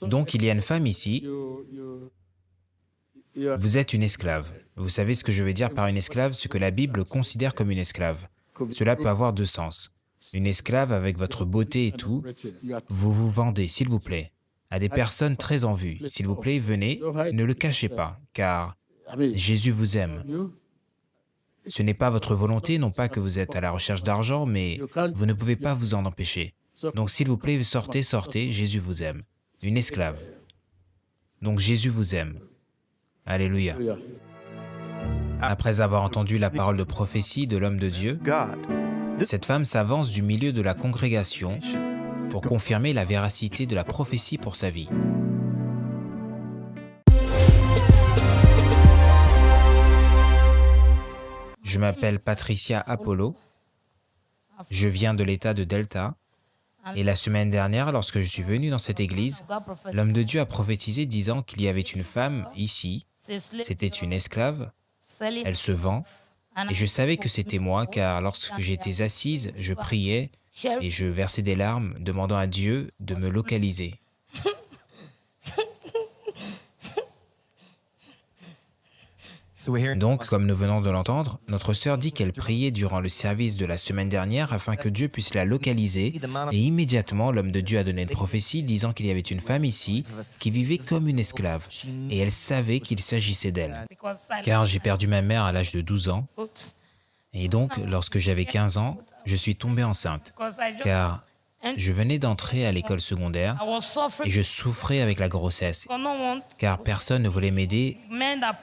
Donc il y a une femme ici, vous êtes une esclave. Vous savez ce que je veux dire par une esclave, ce que la Bible considère comme une esclave. Cela peut avoir deux sens. Une esclave avec votre beauté et tout, vous vous vendez, s'il vous plaît, à des personnes très en vue. S'il vous plaît, venez, ne le cachez pas, car Jésus vous aime. Ce n'est pas votre volonté, non pas que vous êtes à la recherche d'argent, mais vous ne pouvez pas vous en empêcher. Donc s'il vous plaît, sortez, sortez, Jésus vous aime. Une esclave. Donc Jésus vous aime. Alléluia. Après avoir entendu la parole de prophétie de l'homme de Dieu, cette femme s'avance du milieu de la congrégation pour confirmer la véracité de la prophétie pour sa vie. Je m'appelle Patricia Apollo, je viens de l'État de Delta, et la semaine dernière, lorsque je suis venu dans cette église, l'homme de Dieu a prophétisé disant qu'il y avait une femme ici, c'était une esclave, elle se vend, et je savais que c'était moi, car lorsque j'étais assise, je priais et je versais des larmes, demandant à Dieu de me localiser. Donc, comme nous venons de l'entendre, notre sœur dit qu'elle priait durant le service de la semaine dernière afin que Dieu puisse la localiser, et immédiatement, l'homme de Dieu a donné une prophétie disant qu'il y avait une femme ici qui vivait comme une esclave, et elle savait qu'il s'agissait d'elle. Car j'ai perdu ma mère à l'âge de 12 ans, et donc, lorsque j'avais 15 ans, je suis tombée enceinte, car je venais d'entrer à l'école secondaire et je souffrais avec la grossesse, car personne ne voulait m'aider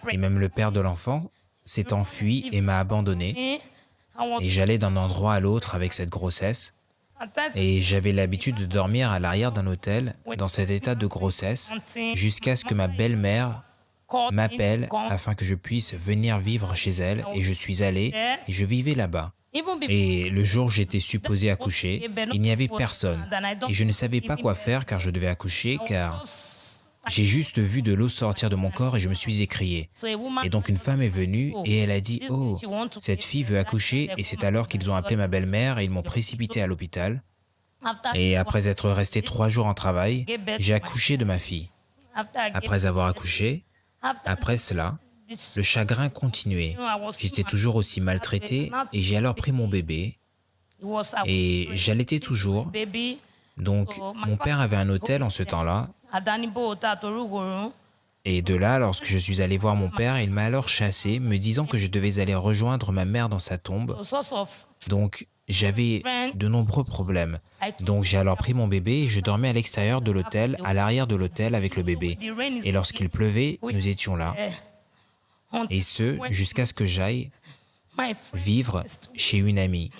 et même le père de l'enfant s'est enfui et m'a abandonné. Et j'allais d'un endroit à l'autre avec cette grossesse et j'avais l'habitude de dormir à l'arrière d'un hôtel dans cet état de grossesse jusqu'à ce que ma belle-mère m'appelle afin que je puisse venir vivre chez elle et je suis allé et je vivais là-bas. Et le jour où j'étais supposé accoucher, il n'y avait personne. Et je ne savais pas quoi faire car je devais accoucher, car j'ai juste vu de l'eau sortir de mon corps et je me suis écrié. Et donc une femme est venue et elle a dit « Oh, cette fille veut accoucher » et c'est alors qu'ils ont appelé ma belle-mère et ils m'ont précipité à l'hôpital. Et après être resté 3 jours en travail, j'ai accouché de ma fille. Après avoir accouché, après cela, le chagrin continuait. J'étais toujours aussi maltraité et j'ai alors pris mon bébé et j'allaitais toujours. Donc, mon père avait un hôtel en ce temps-là. Et de là, lorsque je suis allé voir mon père, il m'a alors chassé, me disant que je devais aller rejoindre ma mère dans sa tombe. Donc, j'avais de nombreux problèmes. Donc, j'ai alors pris mon bébé et je dormais à l'extérieur de l'hôtel, à l'arrière de l'hôtel avec le bébé. Et lorsqu'il pleuvait, nous étions là. Et ce, jusqu'à ce que j'aille vivre chez une amie.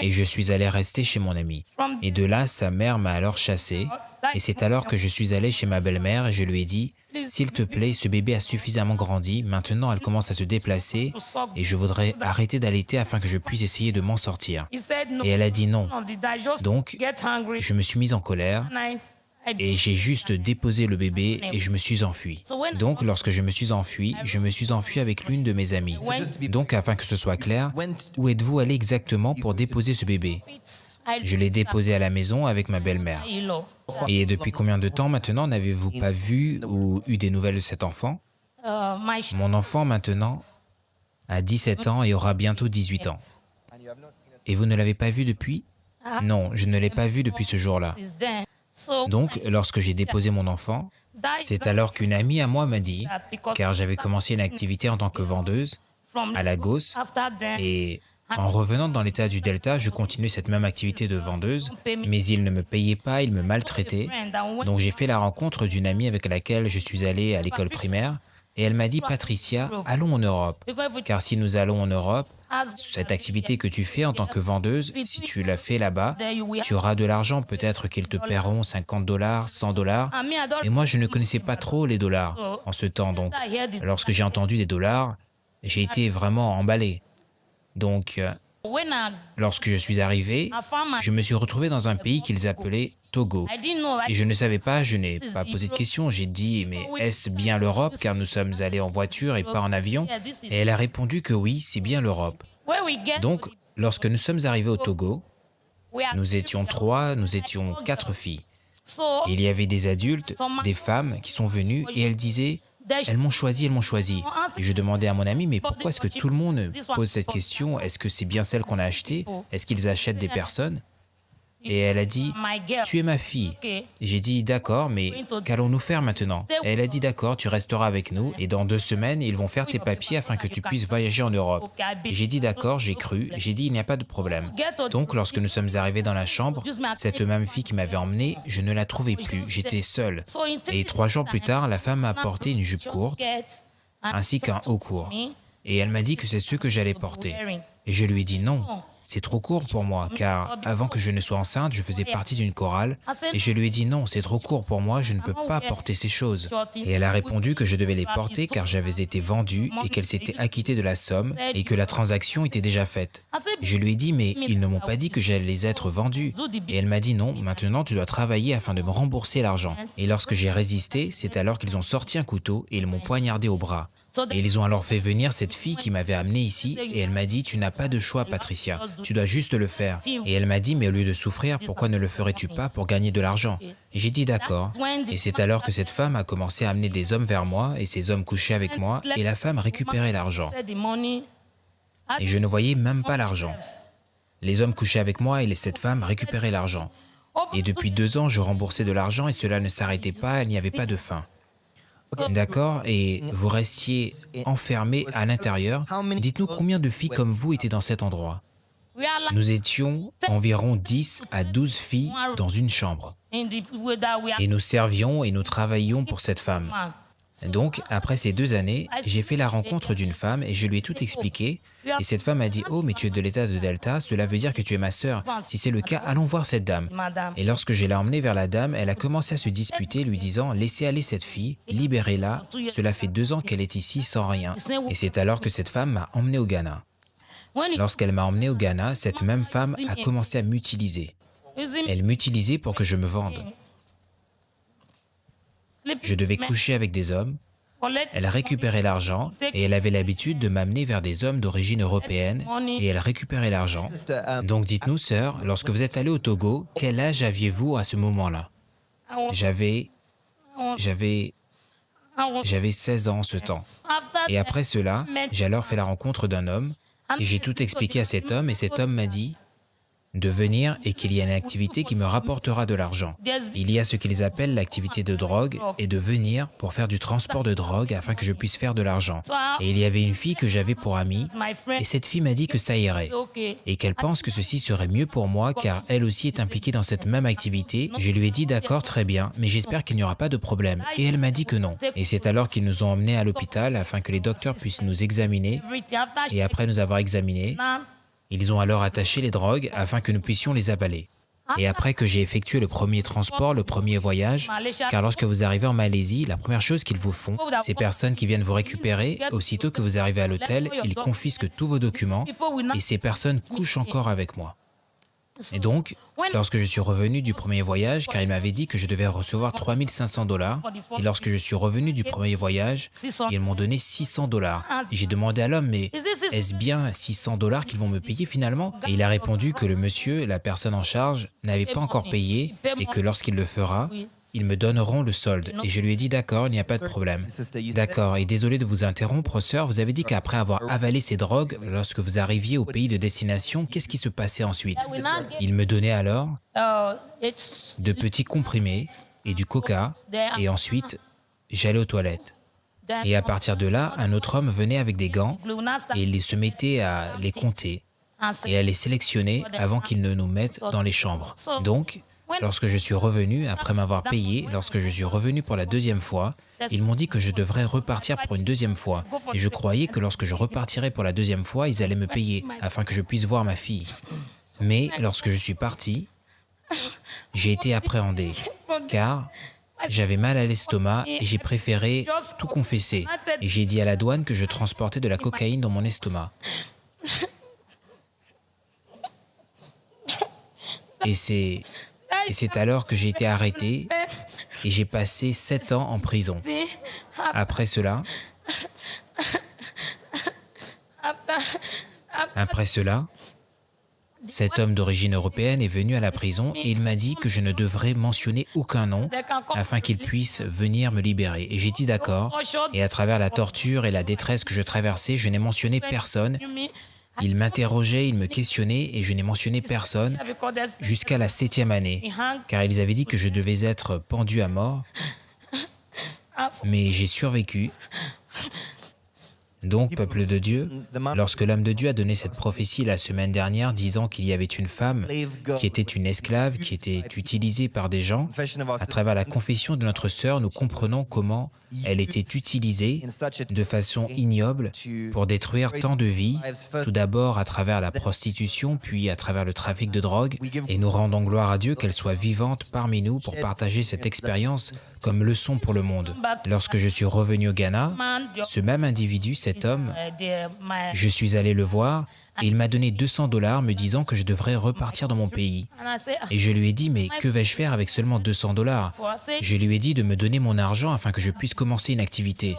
Et je suis allé rester chez mon amie. Et de là, sa mère m'a alors chassé. Et c'est alors que je suis allé chez ma belle-mère et je lui ai dit « S'il te plaît, ce bébé a suffisamment grandi, maintenant elle commence à se déplacer et je voudrais arrêter d'allaiter afin que je puisse essayer de m'en sortir. » Et elle a dit non. Donc, je me suis mise en colère. Et j'ai juste déposé le bébé et je me suis enfui. Donc, lorsque je me suis enfui avec l'une de mes amies. Donc, afin que ce soit clair, où êtes-vous allé exactement pour déposer ce bébé? Je l'ai déposé à la maison avec ma belle-mère. Et depuis combien de temps maintenant n'avez-vous pas vu ou eu des nouvelles de cet enfant? Mon enfant maintenant a 17 ans et aura bientôt 18 ans. Et vous ne l'avez pas vu depuis? Non, je ne l'ai pas vu depuis ce jour-là. Donc, lorsque j'ai déposé mon enfant, c'est alors qu'une amie à moi m'a dit, car j'avais commencé une activité en tant que vendeuse à Lagos, et en revenant dans l'état du Delta, je continuais cette même activité de vendeuse, mais ils ne me payaient pas, ils me maltraitaient. Donc j'ai fait la rencontre d'une amie avec laquelle je suis allé à l'école primaire, et elle m'a dit, Patricia, allons en Europe, car si nous allons en Europe, cette activité que tu fais en tant que vendeuse, si tu la fais là-bas, tu auras de l'argent, peut-être qu'ils te paieront 50 $, 100 $. Et moi, je ne connaissais pas trop les dollars en ce temps, donc lorsque j'ai entendu des dollars, j'ai été vraiment emballé. Donc, lorsque je suis arrivé, je me suis retrouvé dans un pays qu'ils appelaient Togo. Et je ne savais pas, je n'ai pas posé de questions. J'ai dit, mais est-ce bien l'Europe, car nous sommes allés en voiture et pas en avion? Et elle a répondu que oui, c'est bien l'Europe. Donc, lorsque nous sommes arrivés au Togo, nous étions 4 filles. Et il y avait des adultes, des femmes qui sont venues et elles disaient « elles m'ont choisi, elles m'ont choisi ». Et je demandais à mon ami « mais pourquoi est-ce que tout le monde pose cette question? Est-ce que c'est bien celle qu'on a achetée? Est-ce qu'ils achètent des personnes ?» Et elle a dit « tu es ma fille ». Et j'ai dit « d'accord, mais qu'allons-nous faire maintenant ?» Et elle a dit « d'accord, tu resteras avec nous et dans 2 semaines, ils vont faire tes papiers afin que tu puisses voyager en Europe. » Et j'ai dit « d'accord, j'ai cru. » J'ai dit « il n'y a pas de problème. » Donc, lorsque nous sommes arrivés dans la chambre, cette même fille qui m'avait emmené, je ne la trouvais plus, j'étais seul. Et 3 jours plus tard, la femme m'a apporté une jupe courte ainsi qu'un haut court. Et elle m'a dit que c'est ce que j'allais porter. Et je lui ai dit non. C'est trop court pour moi, car avant que je ne sois enceinte, je faisais partie d'une chorale, et je lui ai dit non, c'est trop court pour moi, je ne peux pas porter ces choses. Et elle a répondu que je devais les porter car j'avais été vendue et qu'elle s'était acquittée de la somme et que la transaction était déjà faite. Je lui ai dit mais ils ne m'ont pas dit que j'allais être vendue. Et elle m'a dit non, maintenant tu dois travailler afin de me rembourser l'argent. Et lorsque j'ai résisté, c'est alors qu'ils ont sorti un couteau et ils m'ont poignardé au bras. Et ils ont alors fait venir cette fille qui m'avait amené ici et elle m'a dit « Tu n'as pas de choix, Patricia, tu dois juste le faire. » Et elle m'a dit « Mais au lieu de souffrir, pourquoi ne le ferais-tu pas pour gagner de l'argent ?» Et j'ai dit « D'accord. » Et c'est alors que cette femme a commencé à amener des hommes vers moi et ces hommes couchaient avec moi et la femme récupérait l'argent. Et je ne voyais même pas l'argent. Les hommes couchaient avec moi et cette femme récupérait l'argent. Et depuis 2 ans, je remboursais de l'argent et cela ne s'arrêtait pas, il n'y avait pas de fin. D'accord, et vous restiez enfermé à l'intérieur. Dites-nous combien de filles comme vous étaient dans cet endroit? Nous étions environ 10 à 12 filles dans une chambre. Et nous servions et nous travaillions pour cette femme. Donc, après ces 2 années, j'ai fait la rencontre d'une femme et je lui ai tout expliqué. Et cette femme a dit « Oh, mais tu es de l'état de Delta, cela veut dire que tu es ma sœur. Si c'est le cas, allons voir cette dame. » Et lorsque je l'ai emmenée vers la dame, elle a commencé à se disputer, lui disant « Laissez aller cette fille, libérez-la. Cela fait 2 ans qu'elle est ici sans rien. » Et c'est alors que cette femme m'a emmené au Ghana. Lorsqu'elle m'a emmené au Ghana, cette même femme a commencé à m'utiliser. Elle m'utilisait pour que je me vende. Je devais coucher avec des hommes, elle récupérait l'argent et elle avait l'habitude de m'amener vers des hommes d'origine européenne et elle récupérait l'argent. Donc dites-nous, sœur, lorsque vous êtes allée au Togo, quel âge aviez-vous à ce moment-là? J'avais 16 ans en ce temps. Et après cela, j'ai alors fait la rencontre d'un homme et j'ai tout expliqué à cet homme et cet homme m'a dit de venir et qu'il y a une activité qui me rapportera de l'argent. Il y a ce qu'ils appellent l'activité de drogue et de venir pour faire du transport de drogue afin que je puisse faire de l'argent. Et il y avait une fille que j'avais pour amie et cette fille m'a dit que ça irait et qu'elle pense que ceci serait mieux pour moi car elle aussi est impliquée dans cette même activité. Je lui ai dit d'accord, très bien, mais j'espère qu'il n'y aura pas de problème. Et elle m'a dit que non. Et c'est alors qu'ils nous ont emmenés à l'hôpital afin que les docteurs puissent nous examiner et après nous avoir examinés, ils ont alors attaché les drogues afin que nous puissions les avaler. Et après que j'ai effectué le premier transport, le premier voyage, car lorsque vous arrivez en Malaisie, la première chose qu'ils vous font, ces personnes qui viennent vous récupérer, aussitôt que vous arrivez à l'hôtel, ils confisquent tous vos documents et ces personnes couchent encore avec moi. Et donc, lorsque je suis revenu du premier voyage, car il m'avait dit que je devais recevoir 3 500 $, et lorsque je suis revenu du premier voyage, ils m'ont donné 600 $. Et j'ai demandé à l'homme, mais est-ce bien 600 $ qu'ils vont me payer finalement? Et il a répondu que le monsieur, la personne en charge, n'avait pas encore payé et que lorsqu'il le fera, ils me donneront le solde. Et je lui ai dit, d'accord, il n'y a pas de problème. D'accord, et désolé de vous interrompre, sœur, vous avez dit qu'après avoir avalé ces drogues, lorsque vous arriviez au pays de destination, qu'est-ce qui se passait ensuite? Il me donnait alors de petits comprimés et du coca, et ensuite, j'allais aux toilettes. Et à partir de là, un autre homme venait avec des gants, et il se mettait à les compter, et à les sélectionner avant qu'ils ne nous mettent dans les chambres. Donc, lorsque je suis revenu, après m'avoir payé, lorsque je suis revenu pour la 2e fois, ils m'ont dit que je devrais repartir pour une 2e fois. Et je croyais que lorsque je repartirais pour la 2e fois, ils allaient me payer, afin que je puisse voir ma fille. Mais lorsque je suis parti, j'ai été appréhendé, car j'avais mal à l'estomac et j'ai préféré tout confesser. Et j'ai dit à la douane que je transportais de la cocaïne dans mon estomac. Et c'est alors que j'ai été arrêté et j'ai passé 7 ans en prison. Après cela, Cet homme d'origine européenne est venu à la prison et il m'a dit que je ne devrais mentionner aucun nom afin qu'il puisse venir me libérer. Et j'ai dit d'accord, et à travers la torture et la détresse que je traversais, je n'ai mentionné personne. Il m'interrogeait, il me questionnait et je n'ai mentionné personne jusqu'à la 7e année, car ils avaient dit que je devais être pendu à mort, mais j'ai survécu. Donc, peuple de Dieu, lorsque l'homme de Dieu a donné cette prophétie la semaine dernière disant qu'il y avait une femme qui était une esclave, qui était utilisée par des gens, à travers la confession de notre sœur, nous comprenons comment elle était utilisée de façon ignoble pour détruire tant de vies, tout d'abord à travers la prostitution, puis à travers le trafic de drogue, et nous rendons gloire à Dieu qu'elle soit vivante parmi nous pour partager cette expérience comme leçon pour le monde. Lorsque je suis revenu au Ghana, ce même individu, cet homme, je suis allé le voir et il m'a donné 200 $ me disant que je devrais repartir dans mon pays. Et je lui ai dit, mais que vais-je faire avec seulement 200 $? Je lui ai dit de me donner mon argent afin que je puisse commencer une activité.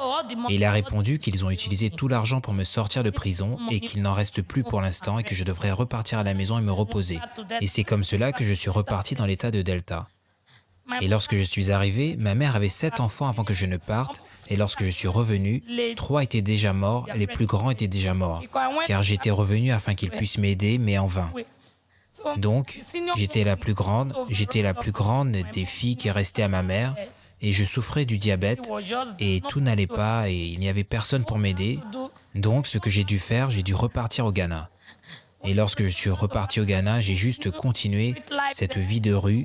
Et il a répondu qu'ils ont utilisé tout l'argent pour me sortir de prison et qu'il n'en reste plus pour l'instant et que je devrais repartir à la maison et me reposer. Et c'est comme cela que je suis reparti dans l'état de Delta. Et lorsque je suis arrivé, ma mère avait 7 enfants avant que je ne parte. Et lorsque je suis revenu, 3 étaient déjà morts, les plus grands étaient déjà morts, car j'étais revenu afin qu'ils puissent m'aider, mais en vain. Donc, j'étais la plus grande des filles qui restaient à ma mère, et je souffrais du diabète, et tout n'allait pas, et il n'y avait personne pour m'aider. Donc, ce que j'ai dû faire, j'ai dû repartir au Ghana. Et lorsque je suis reparti au Ghana, j'ai juste continué cette vie de rue,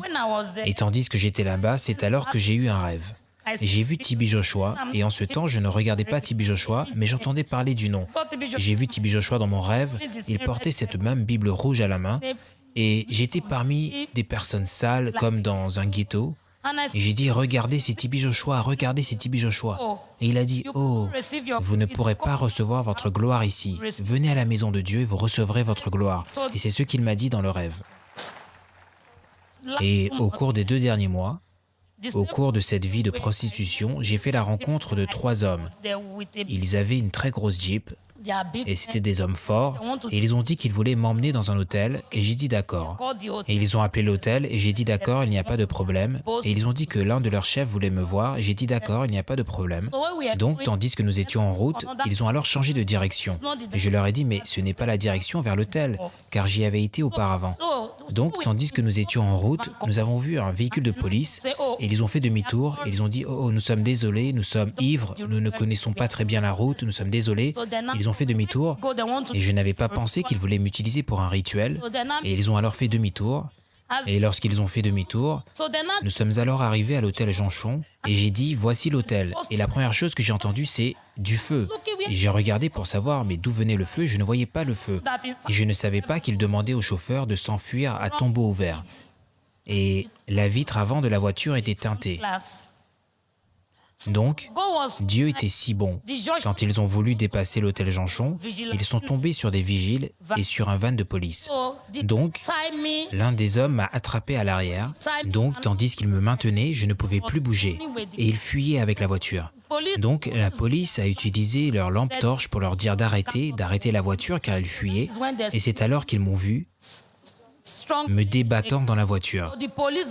et tandis que j'étais là-bas, c'est alors que j'ai eu un rêve. J'ai vu TB Joshua, et en ce temps, je ne regardais pas TB Joshua, mais j'entendais parler du nom. J'ai vu TB Joshua dans mon rêve, il portait cette même Bible rouge à la main, et j'étais parmi des personnes sales, comme dans un ghetto, et j'ai dit, regardez, c'est TB Joshua, regardez, c'est TB Joshua. Et il a dit, oh, vous ne pourrez pas recevoir votre gloire ici. Venez à la maison de Dieu et vous recevrez votre gloire. Et c'est ce qu'il m'a dit dans le rêve. Et au cours des 2 derniers mois, au cours de cette vie de prostitution, j'ai fait la rencontre de 3 hommes. Ils avaient une très grosse Jeep, et c'était des hommes forts, et ils ont dit qu'ils voulaient m'emmener dans un hôtel, et j'ai dit d'accord. Et ils ont appelé l'hôtel, et j'ai dit d'accord, il n'y a pas de problème. Et ils ont dit que l'un de leurs chefs voulait me voir, et j'ai dit d'accord, il n'y a pas de problème. Donc, tandis que nous étions en route, ils ont alors changé de direction. Et je leur ai dit, mais ce n'est pas la direction vers l'hôtel, car j'y avais été auparavant. Donc, tandis que nous étions en route, nous avons vu un véhicule de police, et ils ont fait demi-tour, et ils ont dit, oh, nous sommes désolés, nous sommes ivres, nous ne connaissons pas très bien la route, nous sommes désolés. Ils ont fait demi-tour, et je n'avais pas pensé qu'ils voulaient m'utiliser pour un rituel, et ils ont alors fait demi-tour. Et lorsqu'ils ont fait demi-tour, nous sommes alors arrivés à l'hôtel Jonchon, et j'ai dit, voici l'hôtel. Et la première chose que j'ai entendue, c'est du feu. Et j'ai regardé pour savoir, mais d'où venait le feu, je ne voyais pas le feu. Et je ne savais pas qu'ils demandaient au chauffeur de s'enfuir à tombeau ouvert. Et la vitre avant de la voiture était teintée. Donc, Dieu était si bon. Quand ils ont voulu dépasser l'hôtel Jonchon, ils sont tombés sur des vigiles et sur un van de police. Donc, l'un des hommes m'a attrapé à l'arrière. Donc, tandis qu'il me maintenait, je ne pouvais plus bouger. Et il fuyait avec la voiture. Donc, la police a utilisé leur lampe torche pour leur dire d'arrêter la voiture car ils fuyaient. Et c'est alors qu'ils m'ont vu me débattant dans la voiture.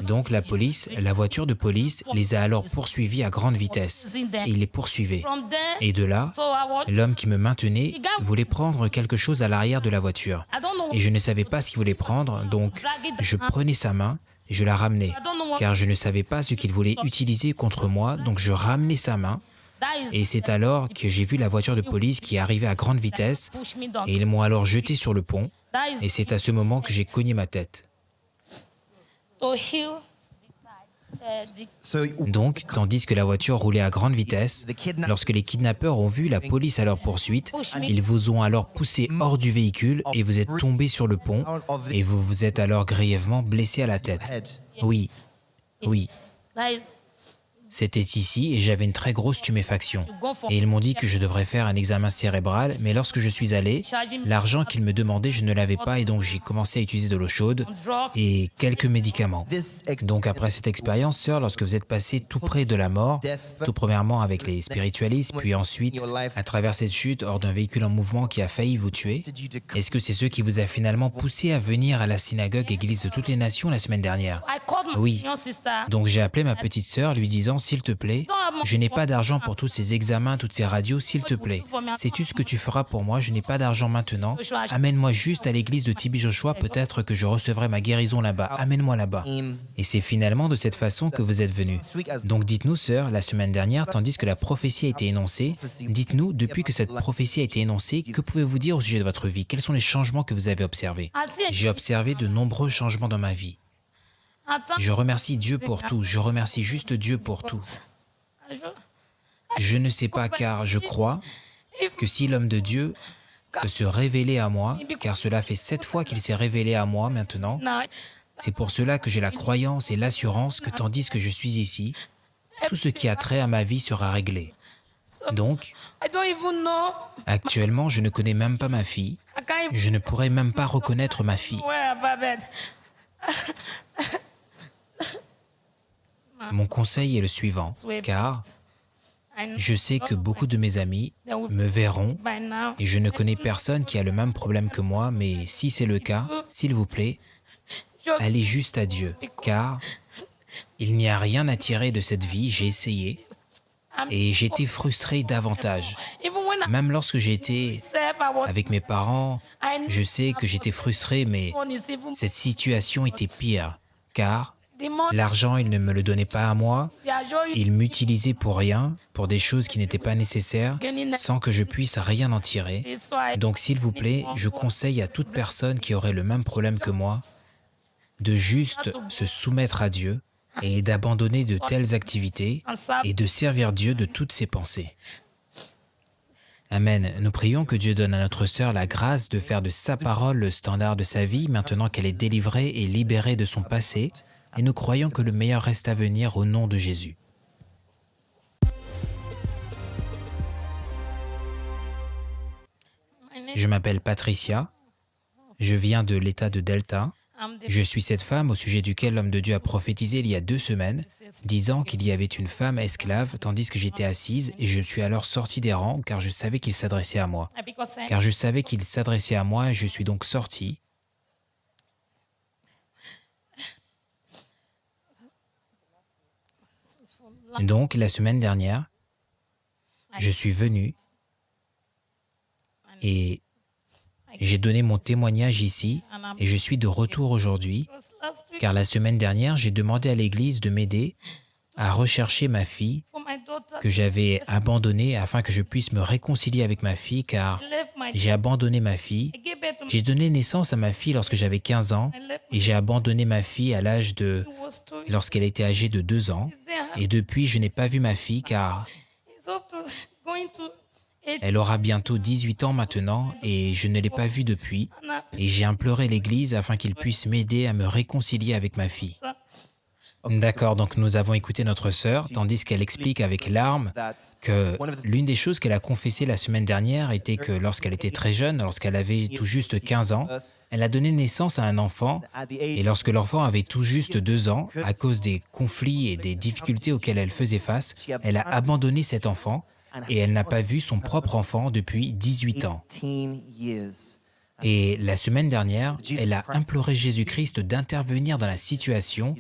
Donc la voiture de police les a alors poursuivis à grande vitesse. Et il les poursuivait. Et de là, l'homme qui me maintenait voulait prendre quelque chose à l'arrière de la voiture. Et je ne savais pas ce qu'il voulait prendre, donc je prenais sa main et je la ramenais. Car je ne savais pas ce qu'il voulait utiliser contre moi, donc je ramenais sa main. Et c'est alors que j'ai vu la voiture de police qui arrivait à grande vitesse et ils m'ont alors jeté sur le pont et c'est à ce moment que j'ai cogné ma tête. Donc, tandis que la voiture roulait à grande vitesse, lorsque les kidnappeurs ont vu la police à leur poursuite, ils vous ont alors poussé hors du véhicule et vous êtes tombé sur le pont et vous vous êtes alors grièvement blessé à la tête. Oui, oui. C'était ici et j'avais une très grosse tuméfaction. Et ils m'ont dit que je devrais faire un examen cérébral, mais lorsque je suis allé, l'argent qu'ils me demandaient, je ne l'avais pas et donc j'ai commencé à utiliser de l'eau chaude et quelques médicaments. Donc après cette expérience, sœur, lorsque vous êtes passé tout près de la mort, tout premièrement avec les spiritualistes, puis ensuite à travers cette chute hors d'un véhicule en mouvement qui a failli vous tuer, est-ce que c'est ce qui vous a finalement poussé à venir à la synagogue Église de toutes les nations la semaine dernière? Oui. Donc j'ai appelé ma petite sœur lui disant, s'il te plaît, je n'ai pas d'argent pour tous ces examens, toutes ces radios, s'il te plaît. Sais-tu ce que tu feras pour moi? Je n'ai pas d'argent maintenant. Amène-moi juste à l'église de Tibi Joshua, peut-être que je recevrai ma guérison là-bas. Amène-moi là-bas. Et c'est finalement de cette façon que vous êtes venus. Donc dites-nous, sœur, la semaine dernière, tandis que la prophétie a été énoncée, dites-nous, depuis que cette prophétie a été énoncée, que pouvez-vous dire au sujet de votre vie? Quels sont les changements que vous avez observés? J'ai observé de nombreux changements dans ma vie. Je remercie Dieu pour tout, je remercie juste Dieu pour tout. Je ne sais pas car je crois que si l'homme de Dieu peut se révéler à moi, car cela fait 7 fois qu'il s'est révélé à moi maintenant, c'est pour cela que j'ai la croyance et l'assurance que tandis que je suis ici, tout ce qui a trait à ma vie sera réglé. Donc, actuellement, je ne connais même pas ma fille, je ne pourrais même pas reconnaître ma fille. Mon conseil est le suivant, car je sais que beaucoup de mes amis me verront et je ne connais personne qui a le même problème que moi, mais si c'est le cas, s'il vous plaît, allez juste à Dieu, car il n'y a rien à tirer de cette vie, j'ai essayé et j'étais frustré davantage. Même lorsque j'étais avec mes parents, je sais que j'étais frustré, mais cette situation était pire, car l'argent, il ne me le donnait pas à moi, il m'utilisait pour rien, pour des choses qui n'étaient pas nécessaires, sans que je puisse rien en tirer. Donc s'il vous plaît, je conseille à toute personne qui aurait le même problème que moi, de juste se soumettre à Dieu et d'abandonner de telles activités et de servir Dieu de toutes ses pensées. Amen. Nous prions que Dieu donne à notre sœur la grâce de faire de sa parole le standard de sa vie, maintenant qu'elle est délivrée et libérée de son passé, et nous croyons que le meilleur reste à venir au nom de Jésus. Je m'appelle Patricia, je viens de l'État de Delta. Je suis cette femme au sujet duquel l'homme de Dieu a prophétisé il y a 2 semaines, disant qu'il y avait une femme esclave tandis que j'étais assise et je suis alors sortie des rangs car je savais qu'il s'adressait à moi. Car je savais qu'il s'adressait à moi et je suis donc sortie. Donc, la semaine dernière, je suis venu et j'ai donné mon témoignage ici et je suis de retour aujourd'hui, car la semaine dernière, j'ai demandé à l'Église de m'aider à rechercher ma fille que j'avais abandonnée afin que je puisse me réconcilier avec ma fille, car j'ai abandonné ma fille. J'ai donné naissance à ma fille lorsque j'avais 15 ans et j'ai abandonné ma fille à l'âge de... lorsqu'elle était âgée de 2 ans. Et depuis, je n'ai pas vu ma fille car elle aura bientôt 18 ans maintenant et je ne l'ai pas vue depuis. Et j'ai imploré l'Église afin qu'ils puissent m'aider à me réconcilier avec ma fille. D'accord, donc nous avons écouté notre sœur, tandis qu'elle explique avec larmes que l'une des choses qu'elle a confessées la semaine dernière était que lorsqu'elle était très jeune, lorsqu'elle avait tout juste 15 ans, elle a donné naissance à un enfant et lorsque l'enfant avait tout juste 2 ans, à cause des conflits et des difficultés auxquelles elle faisait face, elle a abandonné cet enfant et elle n'a pas vu son propre enfant depuis 18 ans. Et la semaine dernière, elle a imploré Jésus-Christ d'intervenir dans la situation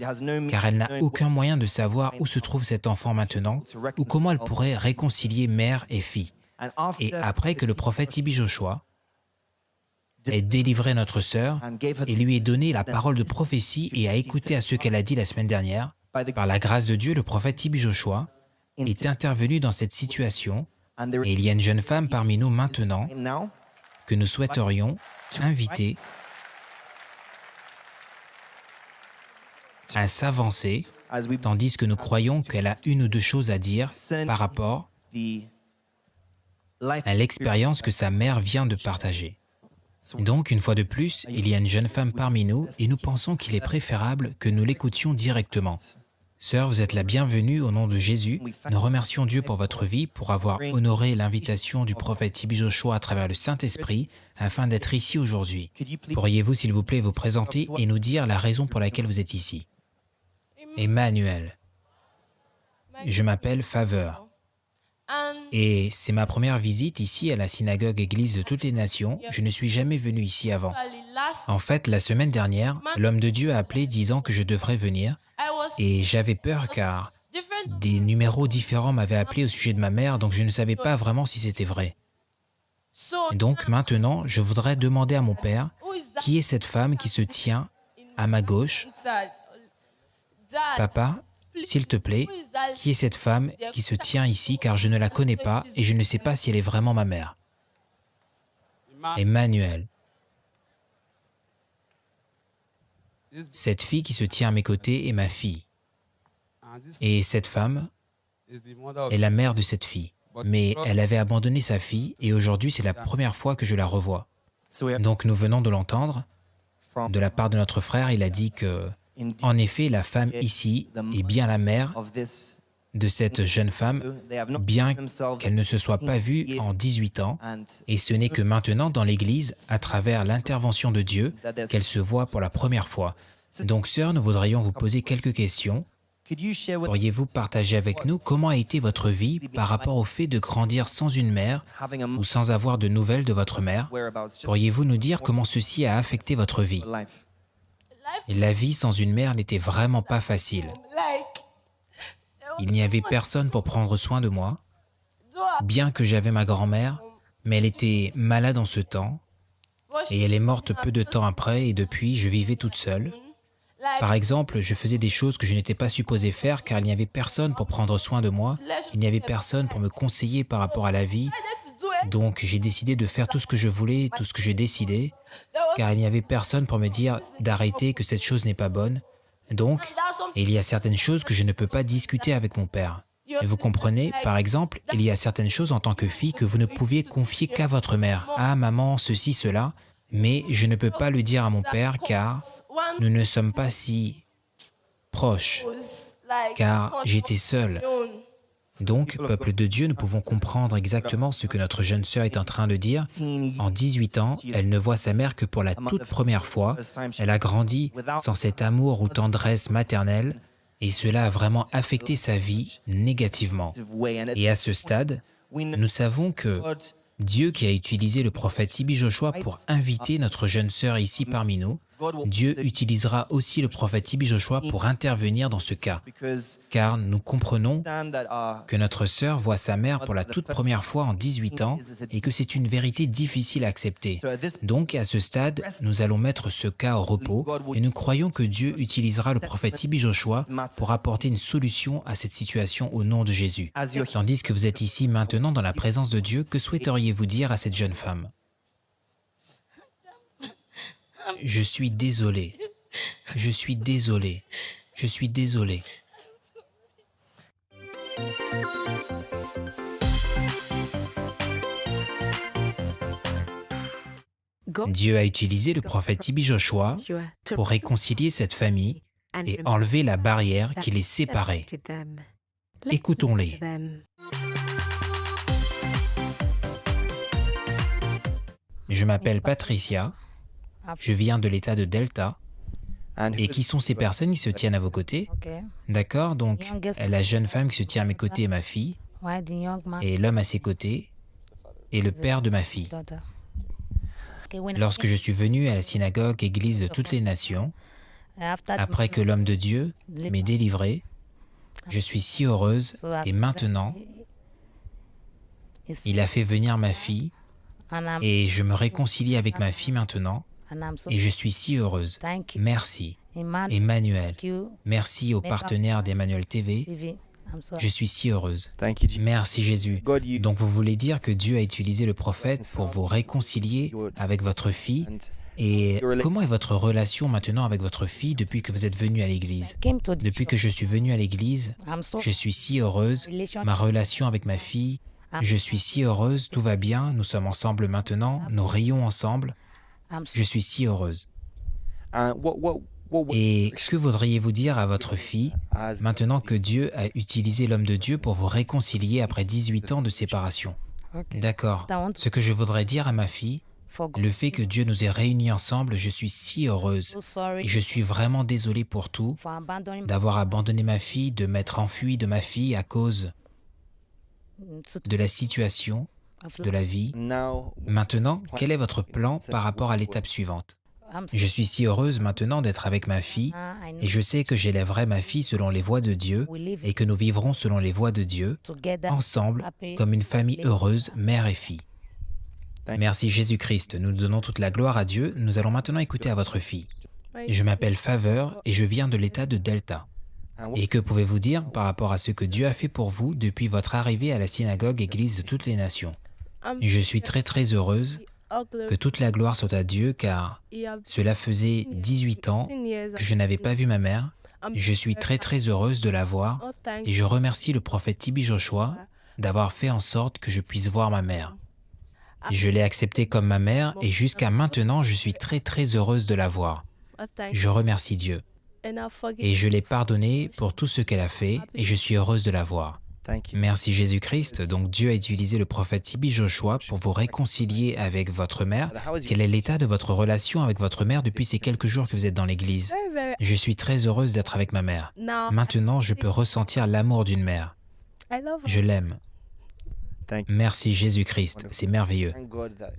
car elle n'a aucun moyen de savoir où se trouve cet enfant maintenant ou comment elle pourrait réconcilier mère et fille. Et après que le prophète Tibi Joshua ait délivré notre sœur et lui ait donné la parole de prophétie et a écouté à ce qu'elle a dit la semaine dernière, par la grâce de Dieu, le prophète Tibi Joshua est intervenu dans cette situation et il y a une jeune femme parmi nous maintenant que nous souhaiterions inviter à s'avancer, tandis que nous croyons qu'elle a une ou deux choses à dire par rapport à l'expérience que sa mère vient de partager. Donc, une fois de plus, il y a une jeune femme parmi nous et nous pensons qu'il est préférable que nous l'écoutions directement. Sœur, vous êtes la bienvenue au nom de Jésus. Nous remercions Dieu pour votre vie, pour avoir honoré l'invitation du prophète Tibi Joshua à travers le Saint-Esprit, afin d'être ici aujourd'hui. Pourriez-vous, s'il vous plaît, vous présenter et nous dire la raison pour laquelle vous êtes ici? Emmanuel. Je m'appelle Faveur. Et c'est ma première visite ici à la synagogue Église de toutes les nations. Je ne suis jamais venu ici avant. En fait, la semaine dernière, l'homme de Dieu a appelé disant que je devrais venir. Et j'avais peur car des numéros différents m'avaient appelé au sujet de ma mère, donc je ne savais pas vraiment si c'était vrai. Donc maintenant, je voudrais demander à mon père, qui est cette femme qui se tient à ma gauche? Papa, s'il te plaît, qui est cette femme qui se tient ici car je ne la connais pas et je ne sais pas si elle est vraiment ma mère? Emmanuel. Cette fille qui se tient à mes côtés est ma fille. Et cette femme est la mère de cette fille. Mais elle avait abandonné sa fille et aujourd'hui c'est la première fois que je la revois. Donc nous venons de l'entendre. De la part de notre frère, il a dit que, en effet, la femme ici est bien la mère de cette jeune femme, bien qu'elle ne se soit pas vue en 18 ans, et ce n'est que maintenant dans l'Église, à travers l'intervention de Dieu, qu'elle se voit pour la première fois. Donc, sœur, nous voudrions vous poser quelques questions. Pourriez-vous partager avec nous comment a été votre vie par rapport au fait de grandir sans une mère ou sans avoir de nouvelles de votre mère? Pourriez-vous nous dire comment ceci a affecté votre vie? La vie sans une mère n'était vraiment pas facile. Il n'y avait personne pour prendre soin de moi, bien que j'avais ma grand-mère, mais elle était malade en ce temps, et elle est morte peu de temps après, et depuis, je vivais toute seule. Par exemple, je faisais des choses que je n'étais pas supposé faire car il n'y avait personne pour prendre soin de moi, il n'y avait personne pour me conseiller par rapport à la vie, donc j'ai décidé de faire tout ce que je voulais, tout ce que j'ai décidé, car il n'y avait personne pour me dire d'arrêter, que cette chose n'est pas bonne. Donc, il y a certaines choses que je ne peux pas discuter avec mon père. Et vous comprenez, par exemple, il y a certaines choses en tant que fille que vous ne pouviez confier qu'à votre mère. Ah, maman, ceci, cela. Mais je ne peux pas le dire à mon père car nous ne sommes pas si proches, car j'étais seul. Donc, peuple de Dieu, nous pouvons comprendre exactement ce que notre jeune sœur est en train de dire. En 18 ans, elle ne voit sa mère que pour la toute première fois. Elle a grandi sans cet amour ou tendresse maternelle et cela a vraiment affecté sa vie négativement. Et à ce stade, nous savons que Dieu qui a utilisé le prophète Tibi Joshua pour inviter notre jeune sœur ici parmi nous, Dieu utilisera aussi le prophète Tibi Joshua pour intervenir dans ce cas, car nous comprenons que notre sœur voit sa mère pour la toute première fois en 18 ans et que c'est une vérité difficile à accepter. Donc, à ce stade, nous allons mettre ce cas au repos et nous croyons que Dieu utilisera le prophète Tibi Joshua pour apporter une solution à cette situation au nom de Jésus. Tandis que vous êtes ici maintenant dans la présence de Dieu, que souhaiteriez-vous dire à cette jeune femme? Je suis désolé. Je suis désolé. Je suis désolé. Dieu a utilisé le prophète Tibi Joshua pour réconcilier cette famille et enlever la barrière qui les séparait. Écoutons-les. Je m'appelle Patricia. Je viens de l'état de Delta. Et qui sont ces personnes qui se tiennent à vos côtés? D'accord, donc la jeune femme qui se tient à mes côtés est ma fille, et l'homme à ses côtés est le père de ma fille. Lorsque je suis venu à la synagogue Église de toutes les nations, après que l'homme de Dieu m'ait délivré, je suis si heureuse et maintenant, il a fait venir ma fille et je me réconcilie avec ma fille maintenant. Et je suis si heureuse. Merci, Emmanuel. Merci aux partenaires d'Emmanuel TV. Je suis si heureuse. Merci Jésus. Donc vous voulez dire que Dieu a utilisé le prophète pour vous réconcilier avec votre fille. Et comment est votre relation maintenant avec votre fille depuis que vous êtes venu à l'église? Depuis que je suis venu à l'église, je suis si heureuse. Ma relation avec ma fille, je suis si heureuse, tout va bien, nous sommes ensemble maintenant, nous rions ensemble. Je suis si heureuse. Et que voudriez-vous dire à votre fille maintenant que Dieu a utilisé l'homme de Dieu pour vous réconcilier après 18 ans de séparation? D'accord. Ce que je voudrais dire à ma fille, le fait que Dieu nous ait réunis ensemble, je suis si heureuse. Et je suis vraiment désolée pour tout, d'avoir abandonné ma fille, de m'être enfui de ma fille à cause de la situation, de la vie. Maintenant, quel est votre plan par rapport à l'étape suivante? Je suis si heureuse maintenant d'être avec ma fille et je sais que j'élèverai ma fille selon les voies de Dieu et que nous vivrons selon les voies de Dieu, ensemble, comme une famille heureuse, mère et fille. Merci Jésus-Christ, nous donnons toute la gloire à Dieu. Nous allons maintenant écouter à votre fille. Je m'appelle Faveur et je viens de l'État de Delta. Et que pouvez-vous dire par rapport à ce que Dieu a fait pour vous depuis votre arrivée à la synagogue Église de toutes les nations? Je suis très heureuse. Que toute la gloire soit à Dieu, car cela faisait 18 ans que je n'avais pas vu ma mère. Je suis très heureuse de la voir et je remercie le prophète TB Joshua d'avoir fait en sorte que je puisse voir ma mère. Je l'ai acceptée comme ma mère et jusqu'à maintenant, je suis très heureuse de la voir. Je remercie Dieu. Et je l'ai pardonnée pour tout ce qu'elle a fait et je suis heureuse de la voir. Merci Jésus-Christ. Donc Dieu a utilisé le prophète TB Joshua pour vous réconcilier avec votre mère. Quel est l'état de votre relation avec votre mère depuis ces quelques jours que vous êtes dans l'église? Je suis très heureuse d'être avec ma mère. Maintenant, je peux ressentir l'amour d'une mère. Je l'aime. Merci Jésus-Christ, c'est merveilleux.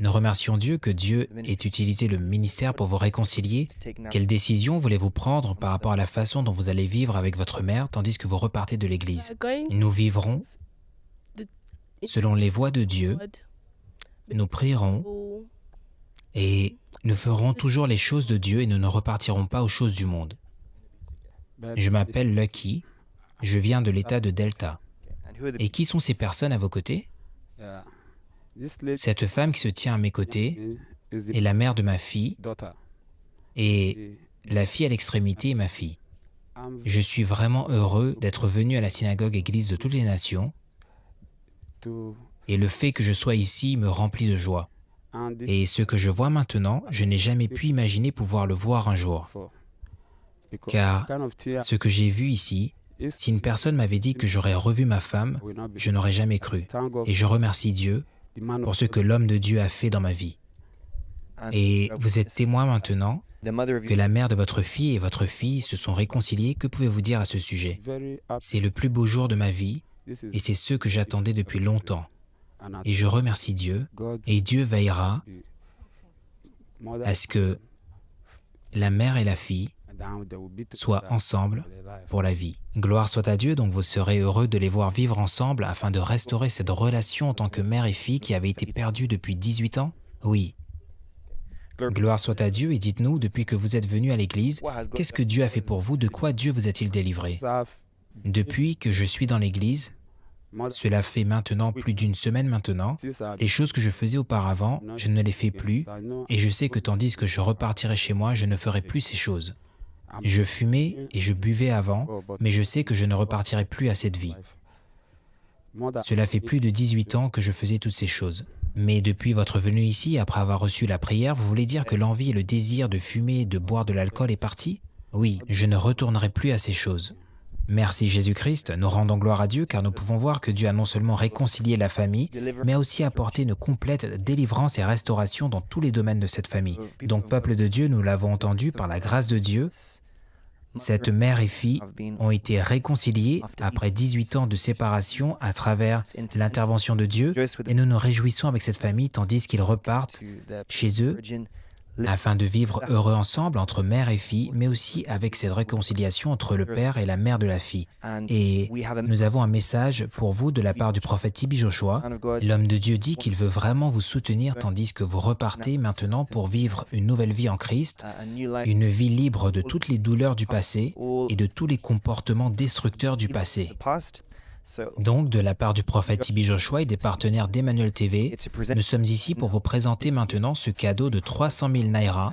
Nous remercions Dieu que Dieu ait utilisé le ministère pour vous réconcilier. Quelle décision voulez-vous prendre par rapport à la façon dont vous allez vivre avec votre mère tandis que vous repartez de l'église? Nous vivrons selon les voies de Dieu, nous prierons et nous ferons toujours les choses de Dieu et nous ne repartirons pas aux choses du monde. Je m'appelle Lucky, je viens de l'État de Delta. Et qui sont ces personnes à vos côtés? Cette femme qui se tient à mes côtés est la mère de ma fille et la fille à l'extrémité est ma fille. Je suis vraiment heureux d'être venu à la synagogue Église de toutes les nations et le fait que je sois ici me remplit de joie. Et ce que je vois maintenant, je n'ai jamais pu imaginer pouvoir le voir un jour. Car ce que j'ai vu ici, si une personne m'avait dit que j'aurais revu ma femme, je n'aurais jamais cru. Et je remercie Dieu pour ce que l'homme de Dieu a fait dans ma vie. Et vous êtes témoin maintenant que la mère de votre fille et votre fille se sont réconciliées. Que pouvez-vous dire à ce sujet? C'est le plus beau jour de ma vie et c'est ce que j'attendais depuis longtemps. Et je remercie Dieu et Dieu veillera à ce que la mère et la fille soient ensemble pour la vie. Gloire soit à Dieu, donc vous serez heureux de les voir vivre ensemble afin de restaurer cette relation en tant que mère et fille qui avait été perdue depuis 18 ans? Oui. Gloire soit à Dieu et dites-nous, depuis que vous êtes venus à l'église, qu'est-ce que Dieu a fait pour vous? De quoi Dieu vous a-t-il délivré? Depuis que je suis dans l'église, cela fait maintenant plus d'une semaine maintenant, les choses que je faisais auparavant, je ne les fais plus et je sais que tandis que je repartirai chez moi, je ne ferai plus ces choses. Je fumais et je buvais avant, mais je sais que je ne repartirai plus à cette vie. Cela fait plus de 18 ans que je faisais toutes ces choses. Mais depuis votre venue ici, après avoir reçu la prière, vous voulez dire que l'envie et le désir de fumer et de boire de l'alcool est parti? Oui, je ne retournerai plus à ces choses. Merci Jésus-Christ, nous rendons gloire à Dieu car nous pouvons voir que Dieu a non seulement réconcilié la famille, mais a aussi apporté une complète délivrance et restauration dans tous les domaines de cette famille. Donc, peuple de Dieu, nous l'avons entendu par la grâce de Dieu, cette mère et fille ont été réconciliées après 18 ans de séparation à travers l'intervention de Dieu et nous nous réjouissons avec cette famille tandis qu'ils repartent chez eux afin de vivre heureux ensemble entre mère et fille, mais aussi avec cette réconciliation entre le père et la mère de la fille. Et nous avons un message pour vous de la part du prophète TB Joshua. L'homme de Dieu dit qu'il veut vraiment vous soutenir tandis que vous repartez maintenant pour vivre une nouvelle vie en Christ, une vie libre de toutes les douleurs du passé et de tous les comportements destructeurs du passé. Donc, de la part du prophète TB Joshua et des partenaires d'Emmanuel TV, nous sommes ici pour vous présenter maintenant ce cadeau de 300 000 naira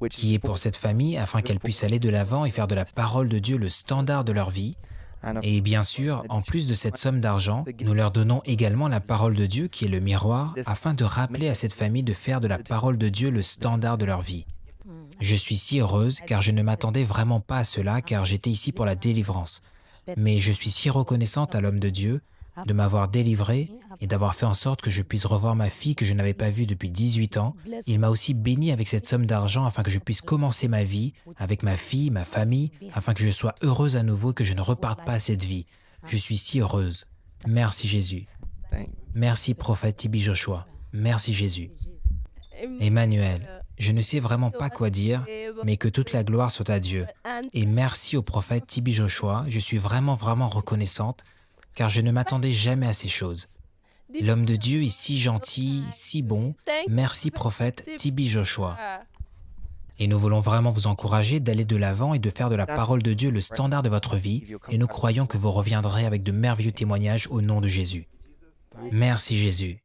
qui est pour cette famille afin qu'elle puisse aller de l'avant et faire de la parole de Dieu le standard de leur vie. Et bien sûr, en plus de cette somme d'argent, nous leur donnons également la parole de Dieu qui est le miroir afin de rappeler à cette famille de faire de la parole de Dieu le standard de leur vie. Je suis si heureuse car je ne m'attendais vraiment pas à cela car j'étais ici pour la délivrance. Mais je suis si reconnaissante à l'homme de Dieu de m'avoir délivré et d'avoir fait en sorte que je puisse revoir ma fille que je n'avais pas vue depuis 18 ans. Il m'a aussi béni avec cette somme d'argent afin que je puisse commencer ma vie avec ma fille, ma famille, afin que je sois heureuse à nouveau et que je ne reparte pas à cette vie. Je suis si heureuse. Merci Jésus. Merci prophète Tibi Joshua. Merci Jésus. Emmanuel, je ne sais vraiment pas quoi dire, mais que toute la gloire soit à Dieu. Et merci au prophète Tibi Joshua, je suis vraiment reconnaissante, car je ne m'attendais jamais à ces choses. L'homme de Dieu est si gentil, si bon. Merci prophète Tibi Joshua. Et nous voulons vraiment vous encourager d'aller de l'avant et de faire de la parole de Dieu le standard de votre vie, et nous croyons que vous reviendrez avec de merveilleux témoignages au nom de Jésus. Merci Jésus.